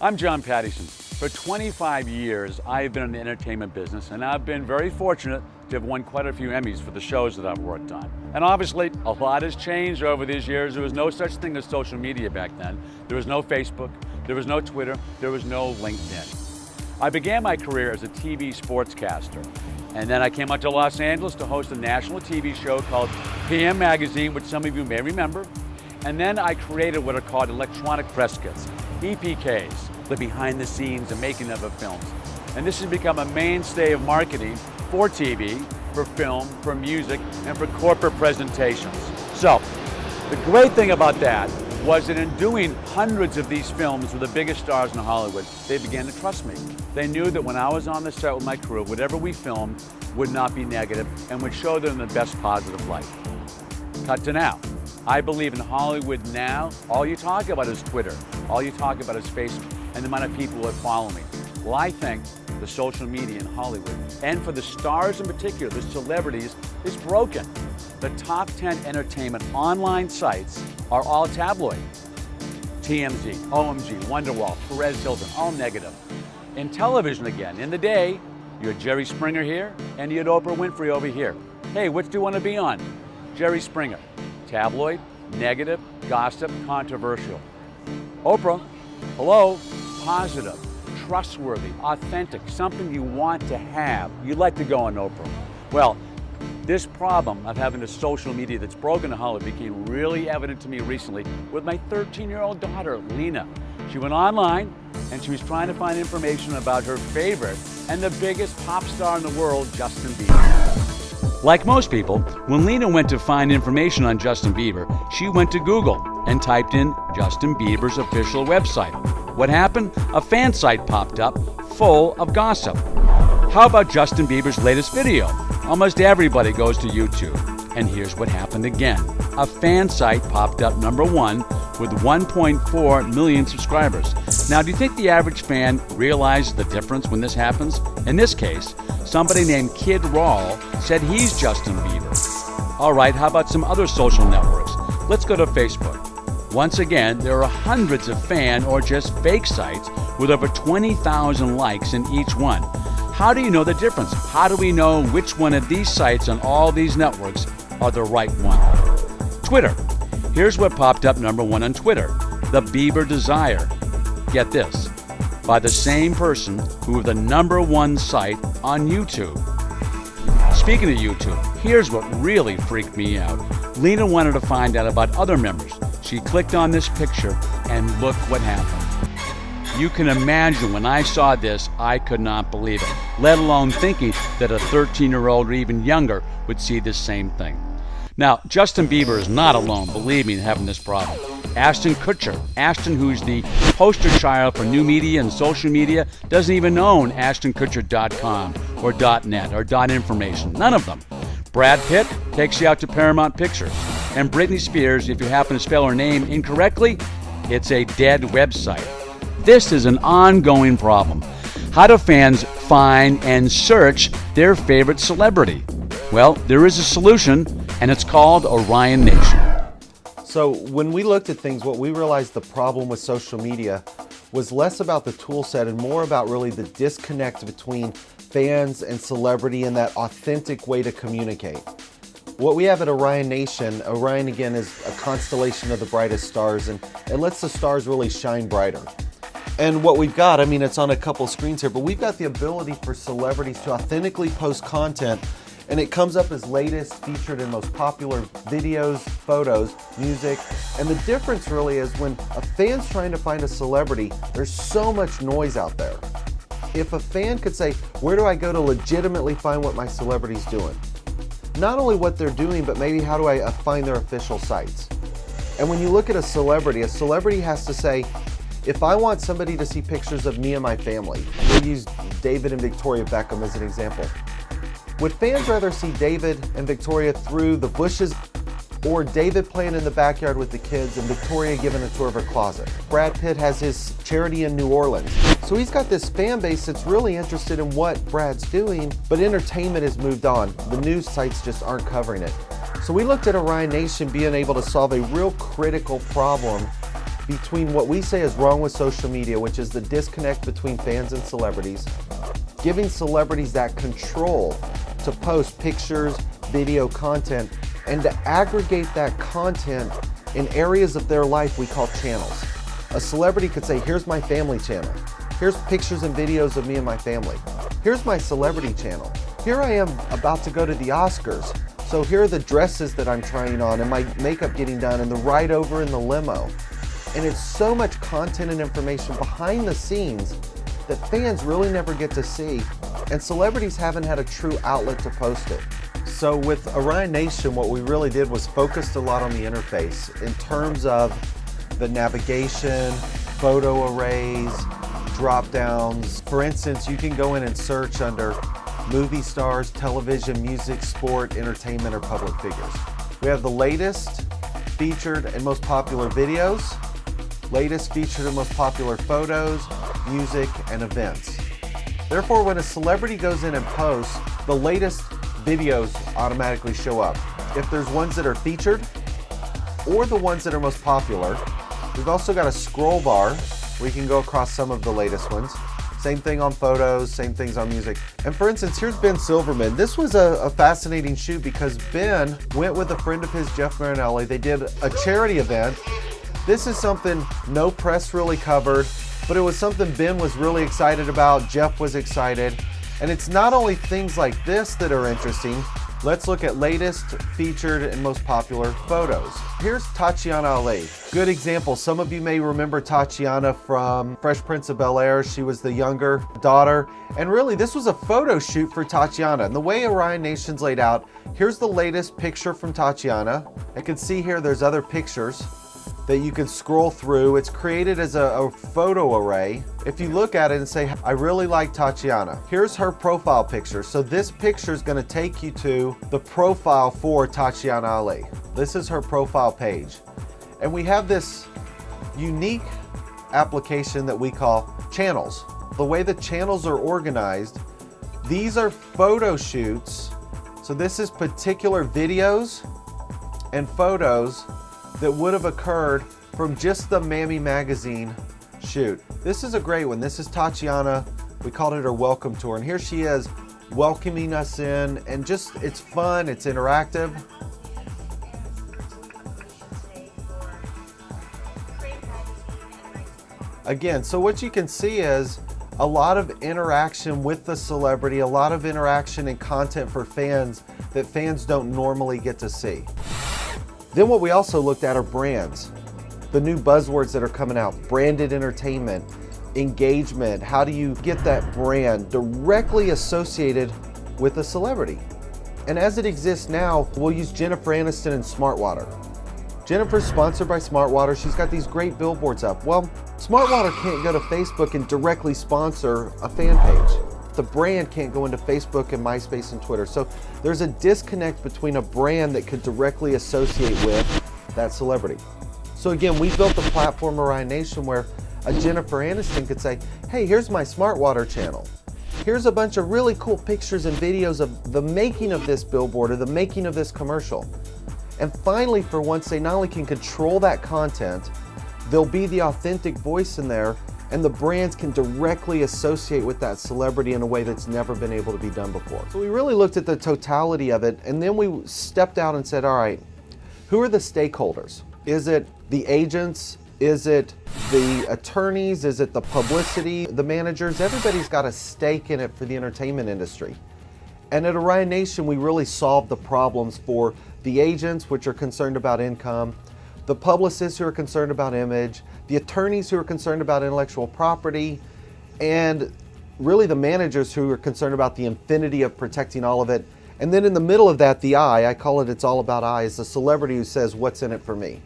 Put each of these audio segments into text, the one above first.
I'm John Pattison. For 25 years, I've been in the entertainment business, and I've been very fortunate to have won quite a few Emmys for the shows that I've worked on. And obviously, a lot has changed over these years. There was no such thing as social media back then. There was no Facebook, there was no Twitter, there was no LinkedIn. I began my career as a TV sportscaster, and then I came out to Los Angeles to host a national TV show called PM Magazine, which some of you may remember. And then I created what are called electronic press kits, EPKs, the behind the scenes, the making of films. And this has become a mainstay of marketing for TV, for film, for music, and for corporate presentations. So, the great thing about that was that in doing hundreds of these films with the biggest stars in Hollywood, they began to trust me. They knew that when I was on the set with my crew, whatever we filmed would not be negative and would show them in the best positive light. Cut to now. I believe in Hollywood now, all you talk about is Twitter. All you talk about is Facebook and the amount of people that follow me. Well, I think the social media in Hollywood, and for the stars in particular, the celebrities, is broken. The top 10 entertainment online sites are all tabloid. TMZ, OMG, Wonderwall, Perez Hilton, all negative. In television again, in the day, you had Jerry Springer here and you had Oprah Winfrey over here. Hey, which do you want to be on? Jerry Springer. Tabloid, negative, gossip, controversial. Oprah, hello, positive, trustworthy, authentic, something you want to have. You'd like to go on Oprah. Well, this problem of having a social media that's broken in Hollywood became really evident to me recently with my 13-year-old daughter, Lena. She went online and she was trying to find information about her favorite and the biggest pop star in the world, Justin Bieber. Like most people, when Lena went to find information on Justin Bieber, she went to Google and typed in Justin Bieber's official website. What happened? A fan site popped up full of gossip. How about Justin Bieber's latest video? Almost everybody goes to YouTube. And here's what happened again. A fan site popped up #1 with 1.4 million subscribers. Now, do you think the average fan realizes the difference when this happens? In this case, somebody named Kid Rawl said he's Justin Bieber. All right, how about some other social networks? Let's go to Facebook. Once again, there are hundreds of fan or just fake sites with over 20,000 likes in each one. How do you know the difference? How do we know which one of these sites on all these networks are the right one? Twitter. Here's what popped up #1 on Twitter. The Bieber Desire. Get this. By the same person who was the #1 site on YouTube. Speaking of YouTube, here's what really freaked me out. Lena wanted to find out about other members. She clicked on this picture and look what happened. You can imagine when I saw this, I could not believe it, let alone thinking that a 13-year-old or even younger would see this same thing. Now, Justin Bieber is not alone, believe me, in having this problem. Ashton Kutcher, Ashton, who's the poster child for new media and social media, doesn't even own AshtonKutcher.com or .net or .information. None of them. Brad Pitt takes you out to Paramount Pictures. And Britney Spears, if you happen to spell her name incorrectly, it's a dead website. This is an ongoing problem. How do fans find and search their favorite celebrity? Well, there is a solution, and it's called OrionNation. So when we looked at things, what we realized the problem with social media was less about the tool set and more about really the disconnect between fans and celebrity and that authentic way to communicate. What we have at OrionNation, Orion again is a constellation of the brightest stars, and it lets the stars really shine brighter. And what we've got, I mean, it's on a couple screens here, but we've got the ability for celebrities to authentically post content, and it comes up as latest, featured, and most popular videos, photos, music. And the difference really is when a fan's trying to find a celebrity, there's so much noise out there. If a fan could say, where do I go to legitimately find what my celebrity's doing? Not only what they're doing, but maybe how do I find their official sites? And when you look at a celebrity has to say, if I want somebody to see pictures of me and my family, we'll use David and Victoria Beckham as an example. Would fans rather see David and Victoria through the bushes, or David playing in the backyard with the kids and Victoria giving a tour of her closet? Brad Pitt has his charity in New Orleans. So he's got this fan base that's really interested in what Brad's doing, but entertainment has moved on. The news sites just aren't covering it. So we looked at OrionNation being able to solve a real critical problem between what we say is wrong with social media, which is the disconnect between fans and celebrities, giving celebrities that control to post pictures, video content, and to aggregate that content in areas of their life we call channels. A celebrity could say, here's my family channel. Here's pictures and videos of me and my family. Here's my celebrity channel. Here I am about to go to the Oscars. So here are the dresses that I'm trying on and my makeup getting done and the ride over in the limo. And it's so much content and information behind the scenes that fans really never get to see, and celebrities haven't had a true outlet to post it. So with OrionNation, what we really did was focused a lot on the interface in terms of the navigation, photo arrays, drop downs. For instance, you can go in and search under movie stars, television, music, sport, entertainment, or public figures. We have the latest, featured, and most popular videos, latest, featured, and most popular photos, music, and events. Therefore, when a celebrity goes in and posts, the latest videos automatically show up. If there's ones that are featured or the ones that are most popular, we've also got a scroll bar where you can go across some of the latest ones. Same thing on photos, same things on music. And for instance, here's Ben Silverman. This was a fascinating shoot because Ben went with a friend of his, Jeff Marinelli. They did a charity event. This is something no press really covered, but it was something Ben was really excited about, Jeff was excited. And it's not only things like this that are interesting. Let's look at latest, featured, and most popular photos. Here's Tatiana Ali. Good example. Some of you may remember Tatiana from Fresh Prince of Bel-Air. She was the younger daughter. And really, this was a photo shoot for Tatiana. And the way OrionNation's laid out, here's the latest picture from Tatiana. I can see here there's other pictures that you can scroll through. It's created as a photo array. If you look at it and say, I really like Tatiana, here's her profile picture. So this picture is gonna take you to the profile for Tatiana Ali. This is her profile page. And we have this unique application that we call channels. The way the channels are organized, these are photo shoots. So this is particular videos and photos that would have occurred from just the Mammy magazine shoot. This is a great one. This is Tatiana. We called it her welcome tour. And here she is welcoming us in, and just, it's fun, it's interactive. Again, so what you can see is a lot of interaction with the celebrity, a lot of interaction and content for fans that fans don't normally get to see. Then what we also looked at are brands. The new buzzwords that are coming out, branded entertainment, engagement. How do you get that brand directly associated with a celebrity? And as it exists now, we'll use Jennifer Aniston and Smartwater. Jennifer's sponsored by Smartwater. She's got these great billboards up. Well, Smartwater can't go to Facebook and directly sponsor a fan page. The brand can't go into Facebook and MySpace and Twitter. So there's a disconnect between a brand that could directly associate with that celebrity. So again, we built the platform OrionNation where a Jennifer Aniston could say, hey, here's my Smartwater channel. Here's a bunch of really cool pictures and videos of the making of this billboard or the making of this commercial. And finally, for once, they not only can control that content, there'll be the authentic voice in there, and the brands can directly associate with that celebrity in a way that's never been able to be done before. So we really looked at the totality of it, and then we stepped out and said, all right, who are the stakeholders? Is it the agents? Is it the attorneys? Is it the publicity, the managers? Everybody's got a stake in it for the entertainment industry. And at OrionNation, we really solved the problems for the agents, which are concerned about income, the publicists who are concerned about image, the attorneys who are concerned about intellectual property, and really the managers who are concerned about the infinity of protecting all of it. And then in the middle of that, the I call it It's All About I, is the celebrity who says, what's in it for me?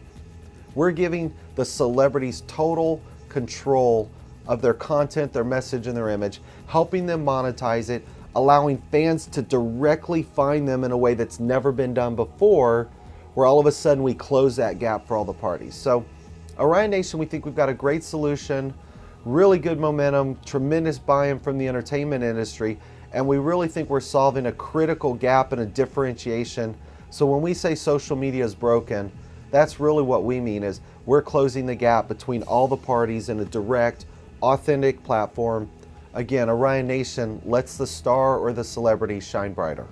We're giving the celebrities total control of their content, their message, and their image, helping them monetize it, allowing fans to directly find them in a way that's never been done before, where all of a sudden we close that gap for all the parties. So OrionNation, we think we've got a great solution, really good momentum, tremendous buy-in from the entertainment industry, and we really think we're solving a critical gap and a differentiation. So when we say social media is broken, that's really what we mean is We're closing the gap between all the parties in a direct, authentic platform. Again, OrionNation lets the star or the celebrity shine brighter.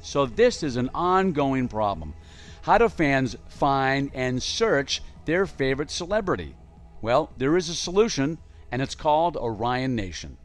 So this is an ongoing problem. How do fans find and search their favorite celebrity? Well, there is a solution, and it's called OrionNation.